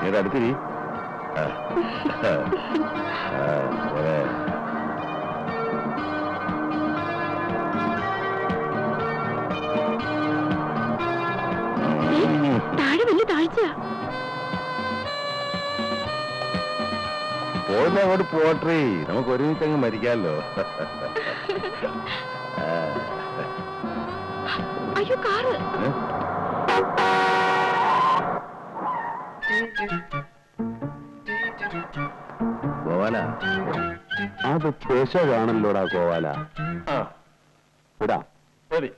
നീടെ അടുത്തിരി. താഴെ വലിയ താഴ്ച. പോരുന്ന അങ്ങോട്ട് പോട്ടേ, നമുക്ക് ഒരുമിച്ച് അങ്ങ് മരിക്കാമല്ലോ. അയ്യോ കാറ്. ഗോവാല, അത് പേശകാണല്ലോടാ ഗോവാല. വിടാ. ശരി.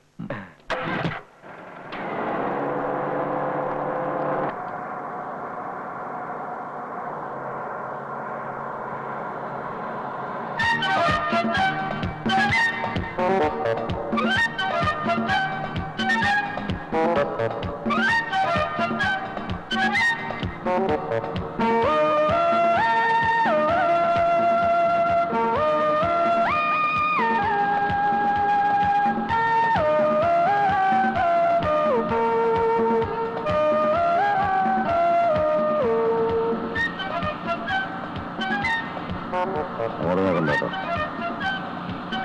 കണ്ടോ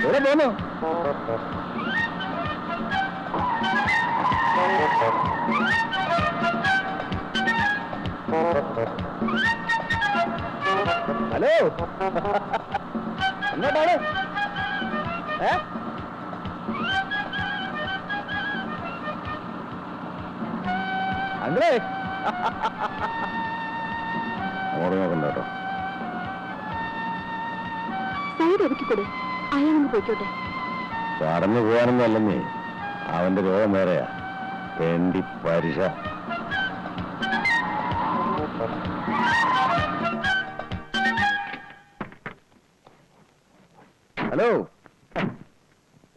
എവിടെ പോന്നു? ഹലോ, എങ്ങോട്ടാണ്? അങ്ങളേ അങ്ങോട്ട് നോക്കണ്ട കേട്ടോ. സൈഡ് ഒതുക്കിക്കൊടു, അയാളൊന്ന് പോയിക്കോട്ടെ. കടന്നു പോകാനൊന്നും അല്ലെന്നേ, അവന്റെ രോഗം വേറെയാ. വേണ്ടി പരിശ. ഹലോ,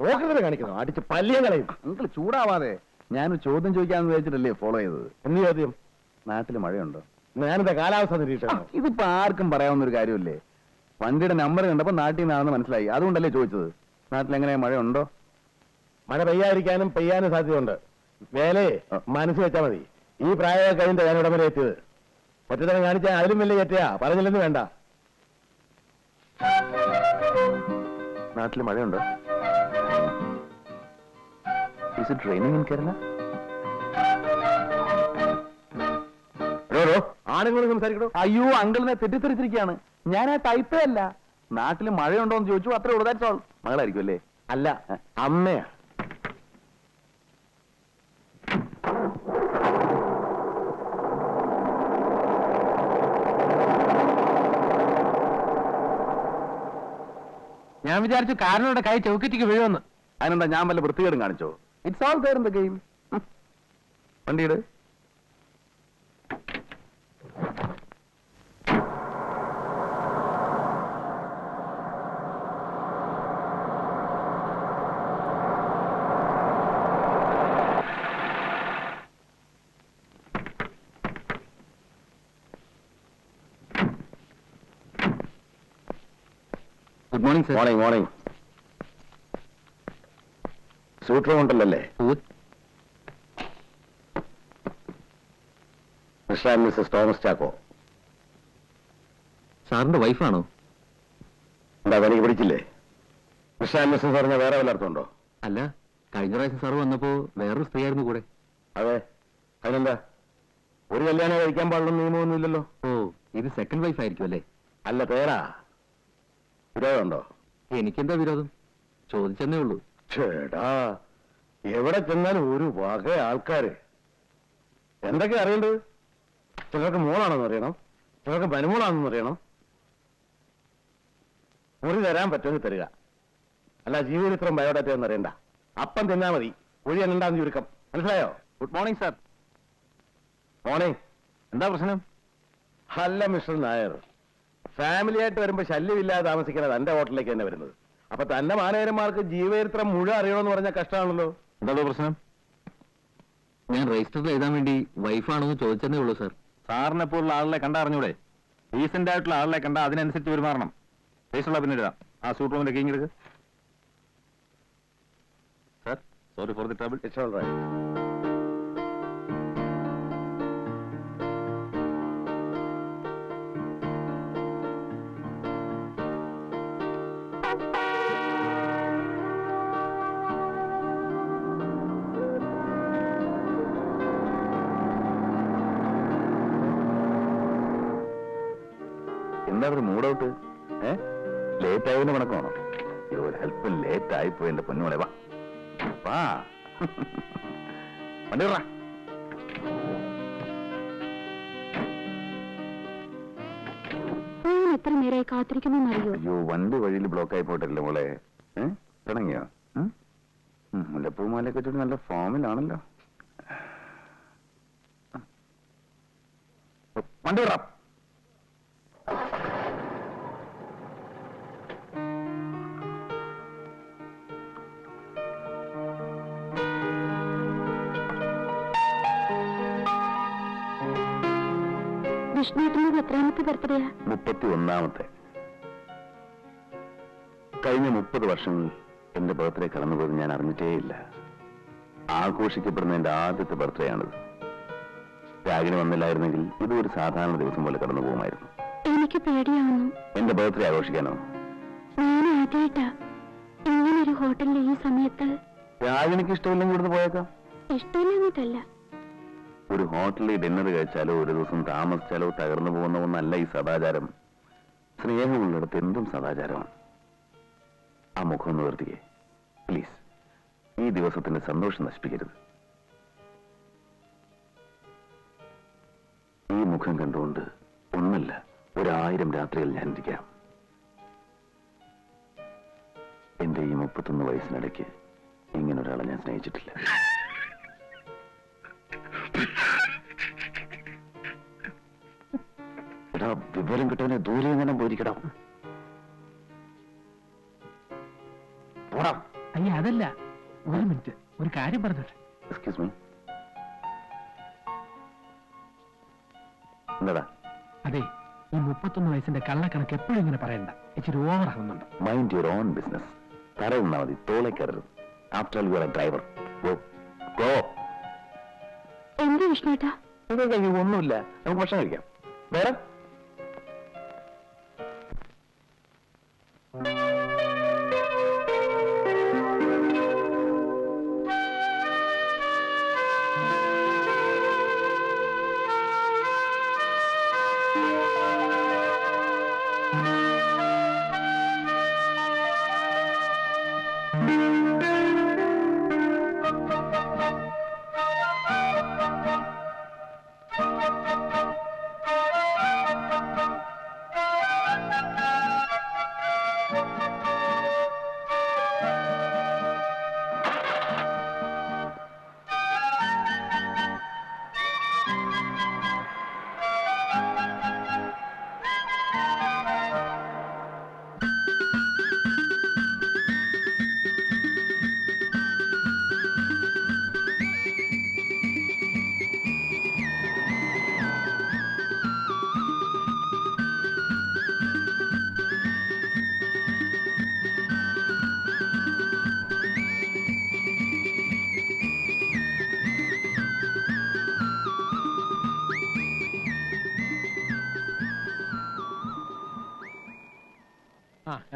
ഓക്കത്തിനെ കാണിക്കുന്നു, അടിച്ച് പല്ലിയം കളയും. നിങ്ങൾ ചൂടാവാതെ. ഞാനൊരു ചോദ്യം ചോദിക്കാന്ന് വിചാരിച്ചിട്ടല്ലേ ഫോളോ ചെയ്തത്. എന്ത് ചോദ്യം? നാട്ടില് മഴയുണ്ടോ? ഞാനെന്താ കാലാവസ്ഥ നിരീക്ഷണം? ഇതിപ്പോ ആർക്കും പറയാവുന്ന ഒരു കാര്യമല്ലേ. വണ്ടിയുടെ നമ്പർ കണ്ടപ്പോ നാട്ടിൽ നിന്നാണെന്ന് മനസ്സിലായി, അതുകൊണ്ടല്ലേ ചോദിച്ചത്. നാട്ടിലെങ്ങനെയാ മഴയുണ്ടോ? മഴ പെയ്യാതിരിക്കാനും പെയ്യാനും സാധ്യതയുണ്ട്. വേലേ മനസ്സ് വെച്ചാൽ മതി. ഈ പ്രായമൊക്കെ കഴിഞ്ഞ ഞാൻ ഇവിടെ വരെ എത്തിയത്. ഒറ്റത്തരം കാണിച്ചാൽ അതിലും വലിയ ഏറ്റയാ. പറഞ്ഞില്ലെന്ന് വേണ്ട. നാട്ടിൽ മഴയുണ്ടോ? Is it raining in Kerala? ആണുങ്ങളും സംസാരിക്കണോ? അയ്യോ, അങ്കിളിനെ തെറ്റിദ്ധരിച്ചിരിക്കുകയാണ്. ഞാൻ ആ ടൈപ്പേ അല്ല. നാട്ടിൽ മഴയുണ്ടോ എന്ന് ചോദിച്ചു, അത്രേ ഉള്ളൂ. That's all. മകളായിരിക്കും അല്ലേ? അല്ല, അമ്മയാ. ഞാൻ വിചാരിച്ചു കാരനോടെ കൈ ചൗക്കറ്റിക്ക് വീഴുമെന്ന്. അതിനെന്താ, ഞാൻ വല്ല വൃത്തികേടും കാണിച്ചോ? It's all there in the game. വണ്ടിയുടെ good morning sir. Morning morning. സൂട്ടർ ഉണ്ടല്ലേ? Mister and missus Thomas Chacko. സാറിന്റെ വൈഫാണോ? എന്താ തനിക്ക് പിടിച്ചില്ലേ? മിസ്റ്റർ ആൻഡ് മിസ്സസ് പറഞ്ഞ വേറെ വല്ല അർത്ഥമുണ്ടോ? അല്ല, കഴിഞ്ഞ പ്രാവശ്യം സാറ് വന്നപ്പോ വേറൊരു സ്ത്രീ ആയിരുന്നു കൂടെ. അതെ, അതിനെന്താ? ഒരു കല്യാണം കഴിക്കാൻ പാടുള്ള നിയമമൊന്നുമില്ലല്ലോ. ഓ, ഇത് സെക്കൻഡ് വൈഫ് ആയിരിക്കും അല്ലേ? അല്ല, പേരാ. വിരോധമുണ്ടോ? എനിക്കെന്താ വിരോധം? ചോദിച്ചെന്നേ ഉള്ളൂ. ചേടാ, എവിടെ ചെന്നാലും ഒരു വക ആൾക്കാര്. എന്തൊക്കെ അറിയേണ്ടത്? ചിലർക്ക് മോളാണെന്ന് അറിയണം, ചിലർക്ക് മരുമോളാണെന്ന് അറിയണം. മുറി തരാൻ പറ്റുമെങ്കിൽ തരിക. അല്ല, ജീവചരിത്രം ബയോഡാറ്റ എന്ന് അറിയണ്ട. അപ്പം തിന്നാ മതി. ഒഴി എണ്ണണ്ടാന്ന് ചുരുക്കം. മനസ്സിലായോ? Good morning sir. മോർണിംഗ്. എന്താ പ്രശ്നം? അല്ല മിസ്റ്റർ നായർ, ഫാമിലി ആയിട്ട് വരുമ്പോ ശല്യമില്ലാതെ താമസിക്കുന്നത് എന്റെ ഹോട്ടലിലേക്ക് തന്നെ വരുന്നത്. അപ്പൊ തന്റെ മാനേജർമാർക്ക് ജീവചരിത്രം മുഴുവൻ അറിയണമെന്ന് പറഞ്ഞാൽ കഷ്ടമാണല്ലോ. എന്താണോ പ്രശ്നം? ഞാൻ രജിസ്റ്ററിൽ എഴുതാൻ വേണ്ടി വൈഫാണെന്ന് ചോദിച്ചെന്നേ ഉള്ളൂ സാർ. സാറിനെ പോലുള്ള ആളെ കണ്ടറിഞ്ഞൂടെ? ഡീസന്റ് ആയിട്ടുള്ള ആളെ കണ്ട അതിനനുസരിച്ച് പെരുമാറണം. രജിസ്റ്ററുള്ള പിന്നെ എഴുതാം. ആ സൂട്ട് റൂമിന്റെ കീങ് എടുക്ക്. Sir, sorry for the trouble. It's all right. എന്താ ഒരു മൂടൗട്ട്? ലേറ്റ് ആയതിന് കണക്കാണോ? ഒരു ഹെൽപ്പ് ലേറ്റ് ആയിപ്പോയി എന്റെ പൊന്നുമോളെ. വാ വാ വണ്ടി വിടറാ. എത്ര നേരമായി കാത്തിരിക്കുന്നറിയോ? അയ്യോ, വണ്ടി വഴിയിൽ ബ്ലോക്ക് ആയി പോയിട്ടില്ല മോളെ. തുടങ്ങിയോ? മുല്ലപ്പൂമാലയൊക്കെ ചൂടി നല്ല ഫോമിലാണല്ലോ. വണ്ടി വിടറാ. വിഷ്ണുവിന്റെ എത്രാമത്തെ ബർത്ത്ഡേയാ? 31ാമത്തെ. കഴിഞ്ഞ 30 വർഷങ്ങളിൽ എന്റെ ബർത്ത്ഡേ കടന്നുപോയത് ഞാൻ അറിഞ്ഞിട്ടേയില്ല. ആഘോഷിക്കപ്പെടുന്ന എന്റെ ആദ്യത്തെ ബർത്ത്ഡേ ആണിത്. രാഗിന് വന്നില്ലായിരുന്നെങ്കിൽ ഇത് ഒരു സാധാരണ ദിവസം പോലെ കടന്നു പോകുമായിരുന്നു. എനിക്ക് പേടിയാവുന്നു. എന്റെ ബർത്ത്ഡേ ആഘോഷിക്കാനോ? ഞാൻ ആദ്യമായിട്ടാ ഇങ്ങനൊരു ഹോട്ടലിൽ ഈ സമയത്ത്. രാഗിനിക്ക് ഇഷ്ടമില്ലെങ്കിൽ ഇവിടുന്ന് പോയേക്കാം. ഇഷ്ടമില്ലെന്നിട്ടല്ല, ഒരു ഹോട്ടലിൽ ഡിന്നർ കഴിച്ചാലോ ഒരു ദിവസം താമസിച്ചാലോ തകർന്നു പോകുന്ന ഒന്നല്ല ഈ സദാചാരം. സ്നേഹമുള്ളിടത്ത് എന്തും സദാചാരമാണ്. ആ മുഖം ഒന്ന് നിർത്തിക്കേ പ്ലീസ്. ഈ ദിവസത്തിന്റെ സന്തോഷം നശിപ്പിക്കരുത്. ഈ മുഖം കണ്ടുകൊണ്ട് ഒന്നല്ല 1000 രാത്രികൾ ഞാൻ ഇരിക്കാം. എന്റെ ഈ 31 വയസ്സിനിടയ്ക്ക് ഇങ്ങനൊരാളെ ഞാൻ സ്നേഹിച്ചിട്ടില്ല. എടാ, വിവരം കിട്ടവനെ ദൂരെ എങ്ങനെ പോയിരിക്കടാ. അയ്യ, അതല്ല, ഒരു മിനിറ്റ്, ഒരു കാര്യം പറഞ്ഞോട്ടെ. Excuse me. എന്താടാ? അതെ, ഈ 31 വയസ്സിന്റെ കള്ളക്കണക്ക് എപ്പോഴും ഇങ്ങനെ പറയണ്ട. ഇച്ചിരി ഓവർ ആവുന്നുണ്ട്. Mind your own business. തറയുന്നാ മതി, തോളെ കയറരുത്. After all you are a driver. Go go. എന്താ വിഷ്ണുട്ടാ? ഒന്നുമില്ല, നമുക്ക് ഭക്ഷണം കഴിക്കാം. വേറെ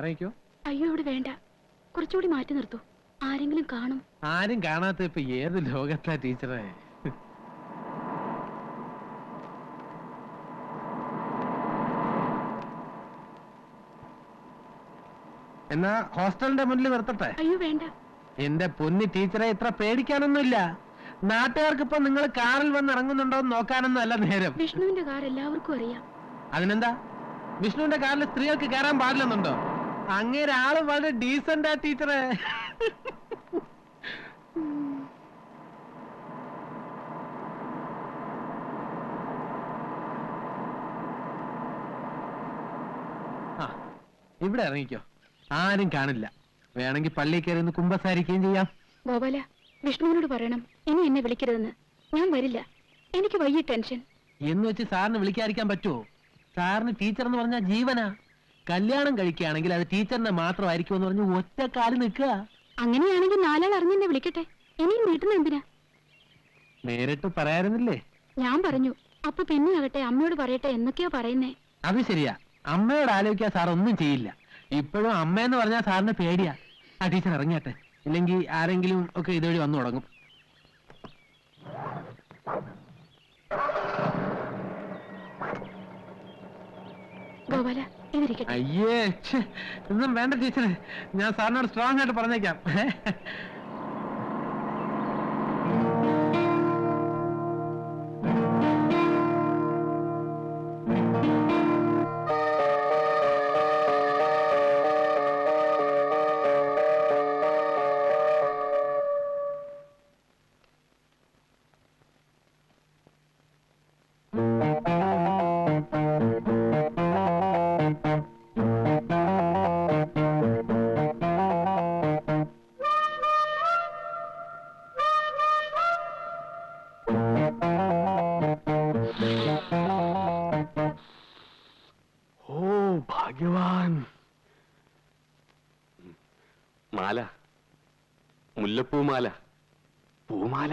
ഇറങ്ങിക്കോ. അയ്യോ, ഇവിടെ വേണ്ട, കുറച്ചുകൂടി മാറ്റി നിർത്തൂ. ആരെങ്കിലും കാണും. ആരും കാണാത്ത ഇപ്പൊ ഏത് ലോകത്താ ടീച്ചറെ? എന്നാ ഹോസ്റ്റലിന്റെ മുന്നിൽ നിർത്തട്ടെ? അയ്യോ വേണ്ട. എന്റെ പൊന്നി ടീച്ചറെ, ഇത്ര പേടിക്കാനൊന്നുമില്ല. നാട്ടുകാർക്ക് ഇപ്പൊ നിങ്ങൾ കാറിൽ വന്ന് ഇറങ്ങുന്നുണ്ടോ എന്ന് നോക്കാനൊന്നും അല്ല നേരം. വിഷ്ണുവിന്റെ കാർ എല്ലാവർക്കും അറിയാം. അതിനെന്താ? വിഷ്ണുവിന്റെ കാറിൽ സ്ത്രീകൾക്ക് കയറാൻ പാടില്ലെന്നുണ്ടോ? അങ്ങേരെ ആള് വളരെ ഡീസന്റാ ടീച്ചറെ. ആ, ഇവിടെ ഇറങ്ങിക്കോ, ആരും കാണില്ല. വേണമെങ്കിൽ പള്ളിയിൽ കയറി ഒന്ന് കുമ്പസാരിക്കുകയും ചെയ്യാം. ഗോപാല, വിഷ്ണുവിനോട് പറയണം ഇനി എന്നെ വിളിക്കരുതെന്ന്. ഞാൻ വരില്ല, എനിക്ക് വയ്യ ടെൻഷൻ. എന്ന് വെച്ച് സാറിന് വിളിക്കാതിരിക്കാൻ പറ്റുമോ? സാറിന് ടീച്ചർ എന്ന് പറഞ്ഞാൽ ജീവനാ. കല്യാണം കഴിക്കുകയാണെങ്കിൽ അത് ടീച്ചറിനെ മാത്രമായിരിക്കും എന്ന് പറഞ്ഞ് ഒറ്റ കാലം നിൽക്കുക. അങ്ങനെയാണെങ്കിൽ 4 ആൾ അറിഞ്ഞെന്നെ വിളിക്കട്ടെ. ഇനിയും വീട്ടുന്ന എന്തിനാ? നേരിട്ട് പറയാറുന്നില്ലേ? ഞാൻ പറഞ്ഞു. അപ്പൊ പിന്നെ ആകട്ടെ അമ്മയോട് പറയട്ടെ എന്നൊക്കെയാ പറയുന്നേ. അത് ശരിയാ, അമ്മയോട് ആലോചിക്കാൻ സാർ ഒന്നും ചെയ്യില്ല. ഇപ്പോഴും അമ്മയെന്ന് പറഞ്ഞാൽ സാറിന് പേടിയാ. ആ ടീച്ചർ ഇറങ്ങിയട്ടെ, ഇല്ലെങ്കിൽ ആരെങ്കിലും ഒക്കെ ഇതുവഴി വന്നു തുടങ്ങും. ഗോപാല ഇതിരിക്കട്ടെ. അയ്യേ ഛെ, ഒന്നും വേണ്ട ടീച്ചറെ, ഞാൻ സാറിനോട് സ്ട്രോങ് ആയിട്ട് പറഞ്ഞേക്കാം. ഓ ഭാഗ്യവാൻ. മാല, മുല്ലപ്പൂമാല, പൂമാല.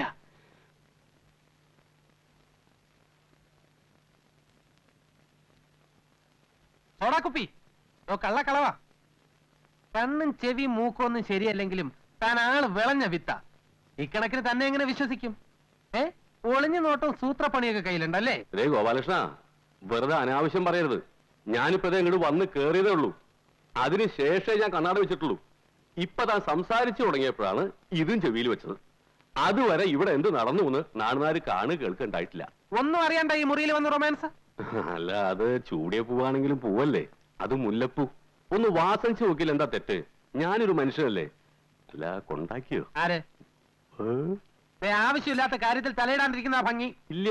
സോടാക്കുപ്പി ഓ കള്ളക്കളവാ. കണ്ണും ചെവി മൂക്കൊന്നും ശരിയല്ലെങ്കിലും താൻ ആള് വിളഞ്ഞ വിത്ത. ഇക്കണക്കിന് തന്നെ എങ്ങനെ വിശ്വസിക്കും? ഒളിഞ്ഞു നോട്ടം സൂത്രപ്പണിയൊക്കെ കയ്യിലുണ്ടല്ലേ? രേ ഗോപാലകൃഷ്ണ, വെറുതെ അനാവശ്യം പറയരുത്. ഞാനിപ്പോ ഇങ്ങോട്ട് വന്ന് കേറിയതേ ഉള്ളൂ. അതിനുശേഷമേ ഞാൻ കണ്ണാട വെച്ചിട്ടുള്ളൂ. ഇപ്പൊ താൻ സംസാരിച്ചു തുടങ്ങിയപ്പോഴാണ് ഇതും ചെവിയിൽ വെച്ചത്. അതുവരെ ഇവിടെ എന്ത് നടന്നു എന്ന് നാടുനാര് കേൾക്കുണ്ടായിട്ടില്ല. ഒന്നും അറിയണ്ട ഈ മുറിയിൽ വന്ന് റൊമാൻസ്. അല്ല, അത് ചൂടിയ പൂവാണെങ്കിലും പൂവല്ലേ, അത് മുല്ലപ്പൂ. ഒന്ന് വാസനിച്ച് നോക്കില്ല, എന്താ തെറ്റ്? ഞാനൊരു മനുഷ്യനല്ലേ? അല്ല, കൊണ്ടാക്കിയോ? ആര്? ആവശ്യമില്ലാത്ത കാര്യത്തിൽ തലയിടാണ്ടിരിക്കുന്ന ഭംഗി. ഇല്ല,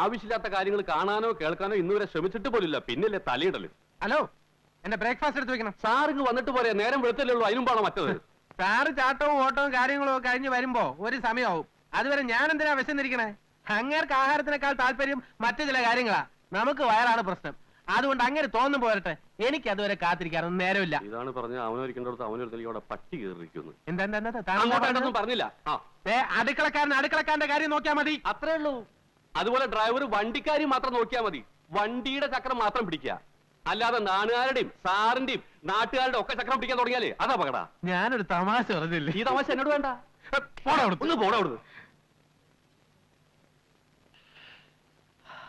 ആവശ്യമില്ലാത്ത കാര്യങ്ങൾ കാണാനോ കേൾക്കാനോ ഇന്നുവരെ ശ്രമിച്ചിട്ട് പോലില്ല. പിന്നല്ലേ തലയിടല്. ഹലോ, എന്റെ ബ്രേക്ക്ഫാസ്റ്റ് എടുത്ത് വെക്കണം. സാറിങ് വന്നിട്ട് പോരെ, നേരം വെളുത്തല്ലേ ഉള്ളൂ, അതിനും പാടാ മറ്റത്. സാറ് ചാട്ടവും ഓട്ടവും കാര്യങ്ങളും ഒക്കെ കഴിഞ്ഞ് വരുമ്പോ ഒരു സമയമാവും. അതുവരെ ഞാൻ എന്തിനാ വിശന്നിരിക്കണേ? അങ്ങേർക്ക് ആഹാരത്തിനേക്കാൾ താല്പര്യം മറ്റു ചില കാര്യങ്ങളാ. നമുക്ക് വയറാണ് പ്രശ്നം. അതുകൊണ്ട് അങ്ങനെ തോന്നും പോരട്ടെ. എനിക്ക് അതുവരെ കാത്തിരിക്കാനൊന്നും നേരമില്ല. ഇതാണ് പറഞ്ഞ അവനൊരിക്കണ്ടടുത്ത് അവനൊരുത്തലിവിടെ പട്ടി കയറിയിരിക്കുന്നു. എന്താ പറഞ്ഞില്ല. അടുക്കളക്കാരന്റെ കാര്യം നോക്കിയാ മതി. അത്രേ ഉള്ളൂ. അതുപോലെ ഡ്രൈവർ വണ്ടിക്കാരി മാത്രം നോക്കിയാൽ മതി. വണ്ടിയുടെ ചക്രം മാത്രം പിടിക്കുക. അല്ലാതെ നാട്ടുകാരുടെയും സാറിന്റെയും നാട്ടുകാരുടെ ഒക്കെ ചക്രം പിടിക്കാൻ തുടങ്ങിയാലേ അതാ പകടാ. ഞാനൊരു തമാശ പറഞ്ഞില്ലേ? ഈ തമാശ എന്നോട് വേണ്ട. പോടാ ഒന്ന് പോടാ അവിടുന്ന്.